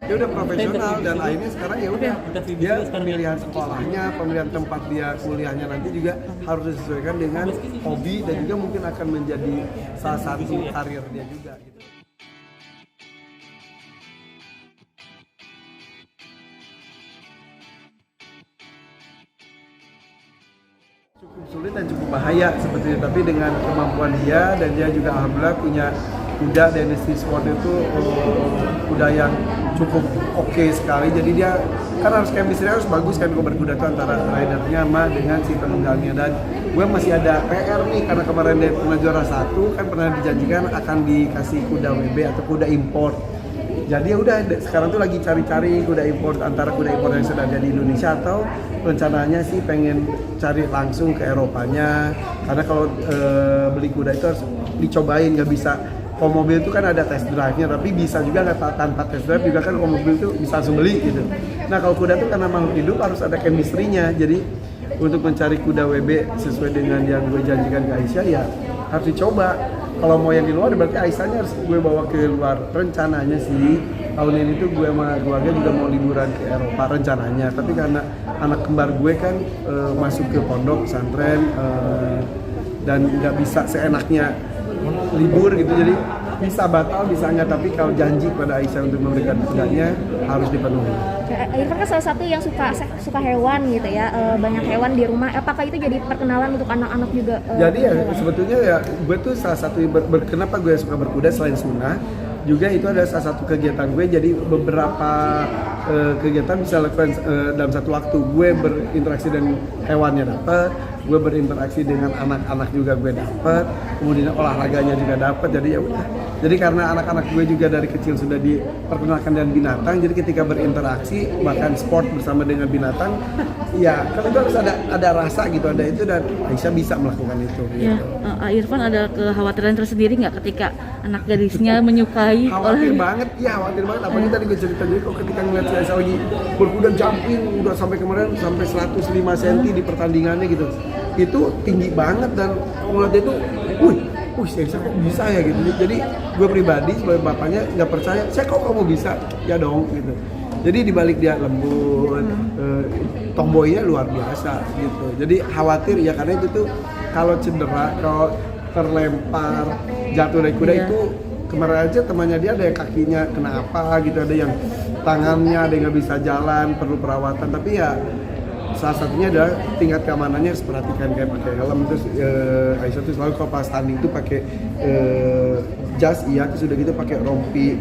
dia udah profesional dan akhirnya sekarang ya udah dia pemilihan sekolahnya, pemilihan tempat dia kuliahnya nanti juga harus disesuaikan dengan hobi dan juga mungkin akan menjadi salah satu karir dia juga gitu. Cukup sulit dan cukup bahaya seperti itu, tapi dengan kemampuan dia dan dia juga alhamdulillah punya kuda Dynasty Sport itu kuda yang cukup oke sekali, jadi dia kan harus chemistry harus bagus kan kalau berkuda itu antara ridernya sama dengan si penunggalnya. Dan gue masih ada PR nih karena kemarin dia pernah juara 1 kan, pernah dijanjikan akan dikasih kuda WB atau kuda import. Jadi ya udah sekarang tuh lagi cari-cari kuda import, antara kuda import yang sudah ada di Indonesia atau rencananya sih pengen cari langsung ke Eropanya, karena kalau beli kuda itu harus dicobain, nggak bisa. Kalau mobil itu kan ada test drive-nya, tapi bisa juga nggak tanpa test drive juga kan, kalau mobil itu bisa langsung beli gitu. Nah kalau kuda itu karena makhluk hidup harus ada chemistry-nya, jadi untuk mencari kuda WB sesuai dengan yang gue janjikan ke Aisyah ya harus dicoba. Kalau mau yang di luar berarti Aisyahnya harus gue bawa ke luar. Rencananya sih tahun ini tuh gue sama keluarga juga mau liburan ke Eropa rencananya, tapi karena anak kembar gue kan masuk ke pondok pesantren dan nggak bisa seenaknya libur gitu, jadi bisa batal bisa enggak, tapi kalau janji pada Aisyah untuk memberikan kudanya harus dipenuhi. Irfan kan salah satu yang suka hewan gitu ya, banyak hewan di rumah. Apakah itu jadi perkenalan untuk anak-anak juga? Jadi ya sebetulnya ya gue tuh salah satu kenapa gue suka berkuda selain sunnah juga itu adalah salah satu kegiatan gue. Jadi beberapa kegiatan bisa lakukan dalam satu waktu. Gue berinteraksi dengan hewannya dapat, gue berinteraksi dengan anak-anak juga gue dapat, kemudian olahraganya juga dapat. Jadi ya udah. Jadi karena anak-anak gue juga dari kecil sudah diperkenalkan dengan binatang, jadi ketika berinteraksi bahkan sport bersama dengan binatang, ya kan itu harus ada rasa gitu, ada itu, dan Aisyah bisa melakukan itu. Ya, gitu. Irfan ada kekhawatiran tersendiri nggak ketika anak gadisnya menyukai Khawatir banget, ya khawatir banget. Apalagi tadi gue cerita, jadi kok ketika ngeliat si Aisyah lagi berkuda jumping, udah sampai kemarin sampai 105 cm di pertandingannya gitu, itu tinggi banget dan ngeliatnya itu, si Aisyah kok bisa ya gitu. Jadi gue pribadi sebagai bapaknya nggak percaya, saya kok kamu bisa, ya dong gitu. Jadi dibalik dia lembut, tomboynya luar biasa gitu. Jadi khawatir ya karena itu tuh kalau cedera, kalau terlempar, jatuh dari kuda itu kemarin aja temannya dia ada yang kakinya kena apa gitu, ada yang tangannya ada yang nggak bisa jalan, perlu perawatan. Tapi ya salah satunya adalah tingkat keamanannya harus perhatikan, kayak pakai helm. Terus Aisyah tuh selalu kalau pas tanding tuh pakai jas, terus udah gitu pakai rompi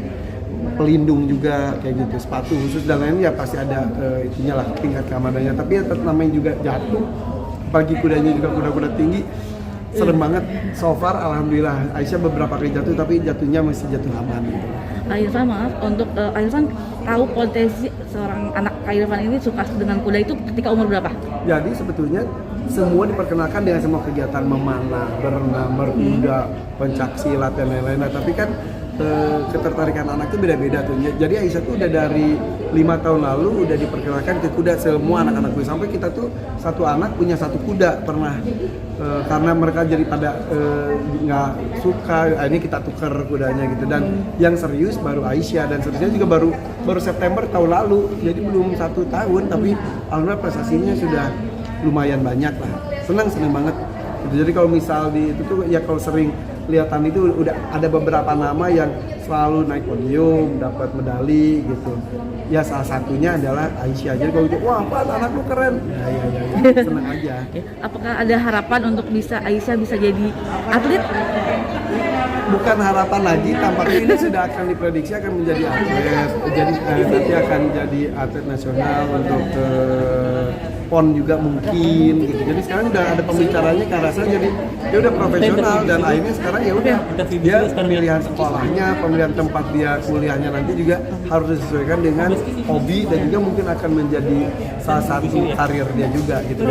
pelindung juga kayak gitu, sepatu khusus dan lainnya, ya pasti ada itunya lah tingkat keamanannya. Tapi ya tetap namanya juga jatuh, pagi kudanya juga kuda-kuda tinggi, serem banget. So far alhamdulillah Aisyah beberapa kali jatuh, tapi jatuhnya masih jatuh aman gitu. Irfan, maaf, untuk Irfan tahu potensi seorang anak Irfan ini suka dengan kuda itu ketika umur berapa? Jadi sebetulnya semua diperkenalkan dengan semua kegiatan memanah, berenang, berkuda, pencak silat dan lain-lain. Nah, tapi kan ketertarikan anak itu beda-beda tuh. Jadi Aisyah tuh udah dari 5 tahun lalu udah diperkenalkan ke kuda semua anak-anak gue, sampai kita tuh satu anak punya satu kuda pernah, karena mereka jadi pada nggak suka, ini kita tukar kudanya gitu. Dan yang serius baru Aisyah, dan seriusnya juga baru September tahun lalu, jadi belum 1 tahun, tapi alhamdulillah prestasinya sudah lumayan banyak lah. Senang banget gitu. Jadi kalau misal di itu tuh ya kalau sering kelihatan itu udah ada beberapa nama yang selalu naik podium, dapat medali gitu. Ya salah satunya adalah Aisyah. Jadi kalau gitu, wah Pak, anak lu keren. Ya, senang aja. Apakah ada harapan untuk Aisyah bisa jadi atlet? Bukan harapan lagi, tampaknya ini sudah akan diprediksi akan menjadi atlet. Jadi nanti akan jadi atlet nasional untuk PON juga mungkin gitu. Jadi sekarang udah ada pembicaranya ke arah sana, jadi dia udah profesional dan akhirnya sekarang ya udah dia pemilihan sekolahnya, pemilihan tempat dia kuliahnya nanti juga harus disesuaikan dengan hobi dan juga mungkin akan menjadi salah satu karir dia juga gitu.